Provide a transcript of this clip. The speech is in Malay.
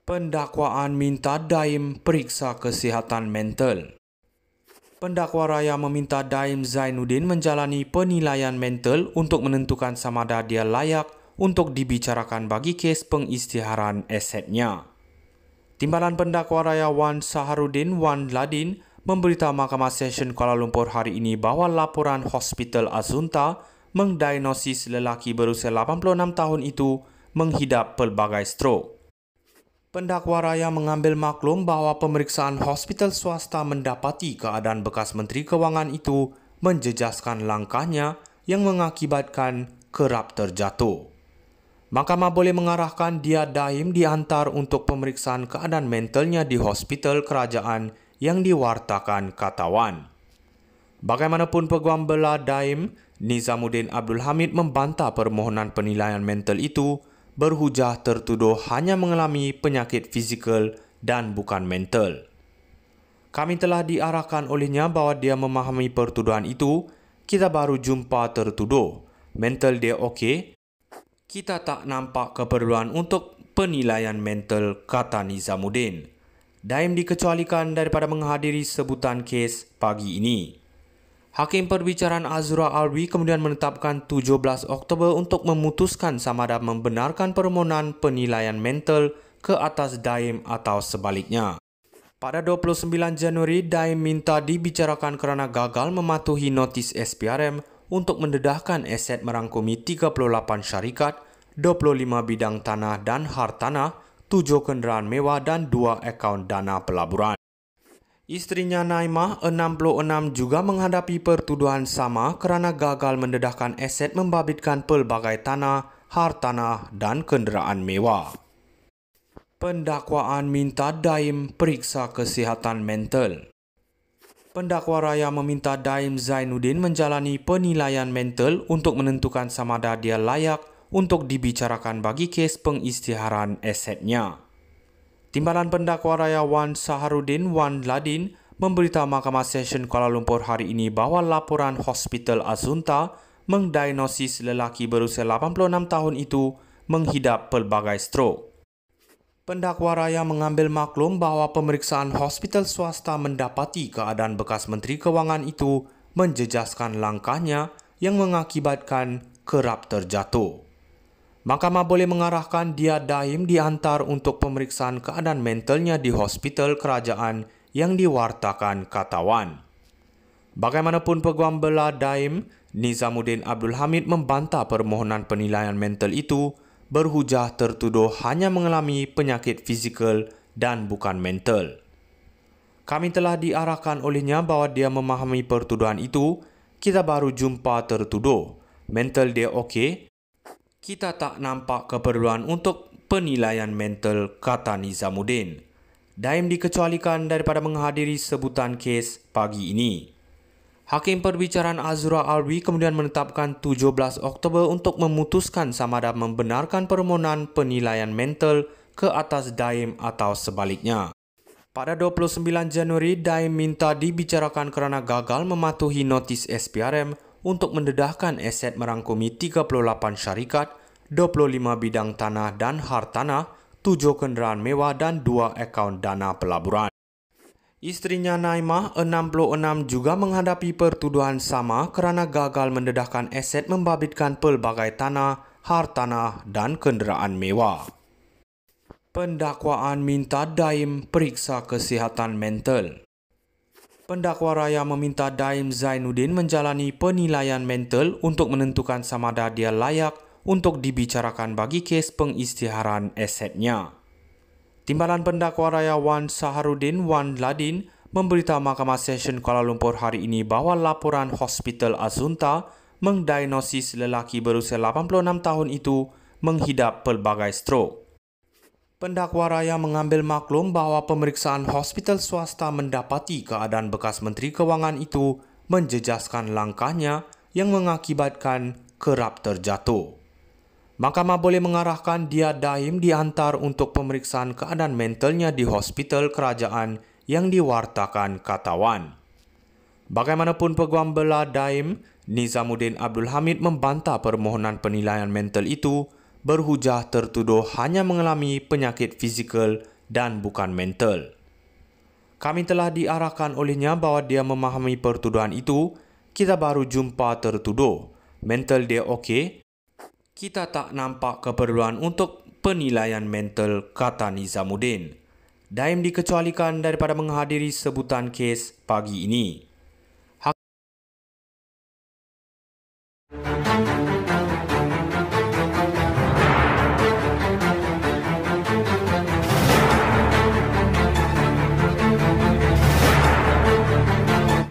Pendakwaan minta Daim periksa kesihatan mental. Pendakwa raya meminta Daim Zainuddin menjalani penilaian mental untuk menentukan sama ada dia layak untuk dibicarakan bagi kes pengisytiharan asetnya. Timbalan Pendakwa Raya Wan Saharudin Wan Ladin memberitahu Mahkamah Session Kuala Lumpur hari ini bahawa laporan Hospital Azunta mengdiagnosis lelaki berusia 86 tahun itu menghidap pelbagai strok. Pendakwa raya mengambil maklum bahawa pemeriksaan hospital swasta mendapati keadaan bekas Menteri Kewangan itu menjejaskan langkahnya yang mengakibatkan kerap terjatuh. Mahkamah boleh mengarahkan dia Daim dihantar untuk pemeriksaan keadaan mentalnya di hospital kerajaan yang diwartakan Katawan. Bagaimanapun Peguam Bela Daim, Nizamuddin Abdul Hamid membantah permohonan penilaian mental itu berhujah tertuduh hanya mengalami penyakit fizikal dan bukan mental. Kami telah diarahkan olehnya bahawa dia memahami pertuduhan itu. Kita baru jumpa tertuduh. Mental dia okey. Kita tak nampak keperluan untuk penilaian mental, kata Nizamuddin. Daim dikecualikan daripada menghadiri sebutan kes pagi ini. Hakim Perbicaraan Azura Alwi kemudian menetapkan 17 Oktober untuk memutuskan sama ada membenarkan permohonan penilaian mental ke atas Daim atau sebaliknya. Pada 29 Januari, Daim minta dibicarakan kerana gagal mematuhi notis SPRM untuk mendedahkan aset merangkumi 38 syarikat, 25 bidang tanah dan hartanah, 7 kenderaan mewah dan 2 akaun dana pelaburan. Isterinya Naimah, 66, juga menghadapi pertuduhan sama kerana gagal mendedahkan aset membabitkan pelbagai tanah, hartanah dan kenderaan mewah. Pendakwaan minta Daim periksa kesihatan mental. Pendakwa raya meminta Daim Zainuddin menjalani penilaian mental untuk menentukan sama ada dia layak untuk dibicarakan bagi kes pengisytiharan asetnya. Timbalan Pendakwa Raya Wan Saharudin Wan Ladin memberitahu Mahkamah Session Kuala Lumpur hari ini bahawa laporan Hospital Azunta mengdiagnosis lelaki berusia 86 tahun itu menghidap pelbagai strok. Pendakwa raya mengambil maklum bahawa pemeriksaan hospital swasta mendapati keadaan bekas Menteri Kewangan itu menjejaskan langkahnya yang mengakibatkan kerap terjatuh. Mahkamah boleh mengarahkan dia Daim dihantar untuk pemeriksaan keadaan mentalnya di hospital kerajaan yang diwartakan Katawan. Bagaimanapun Peguam Bela Daim, Nizamuddin Abdul Hamid membantah permohonan penilaian mental itu berhujah tertuduh hanya mengalami penyakit fizikal dan bukan mental. Kami telah diarahkan olehnya bahawa dia memahami pertuduhan itu. Kita baru jumpa tertuduh. Mental dia okey. Kita tak nampak keperluan untuk penilaian mental, kata Nizamuddin. Daim dikecualikan daripada menghadiri sebutan kes pagi ini. Hakim Perbicaraan Azura Alwi kemudian menetapkan 17 Oktober untuk memutuskan sama ada membenarkan permohonan penilaian mental ke atas Daim atau sebaliknya. Pada 29 Januari, Daim minta dibicarakan kerana gagal mematuhi notis SPRM untuk mendedahkan aset merangkumi 38 syarikat, 25 bidang tanah dan hartanah, 7 kenderaan mewah dan 2 akaun dana pelaburan. Isterinya Naimah, 66, juga menghadapi pertuduhan sama kerana gagal mendedahkan aset membabitkan pelbagai tanah, hartanah dan kenderaan mewah. Pendakwaan minta Daim periksa kesihatan mental. Pendakwa raya meminta Daim Zainuddin menjalani penilaian mental untuk menentukan sama ada dia layak untuk dibicarakan bagi kes pengisytiharan asetnya. Timbalan Pendakwa Raya Wan Saharudin Wan Ladin memberitahu Mahkamah Session Kuala Lumpur hari ini bahawa laporan Hospital Azunta mengdiagnosis lelaki berusia 86 tahun itu menghidap pelbagai strok. Pendakwa raya mengambil maklum bahawa pemeriksaan hospital swasta mendapati keadaan bekas Menteri Kewangan itu menjejaskan langkahnya yang mengakibatkan kerap terjatuh. Mahkamah boleh mengarahkan dia Daim dihantar untuk pemeriksaan keadaan mentalnya di hospital kerajaan yang diwartakan Katawan. Bagaimanapun Peguam Bela Daim, Nizamuddin Abdul Hamid membantah permohonan penilaian mental itu berhujah tertuduh hanya mengalami penyakit fizikal dan bukan mental. Kami telah diarahkan olehnya bahawa dia memahami pertuduhan itu. Kita baru jumpa tertuduh. Mental dia okey. Kita tak nampak keperluan untuk penilaian mental, kata Nizamuddin. Daim dikecualikan daripada menghadiri sebutan kes pagi ini.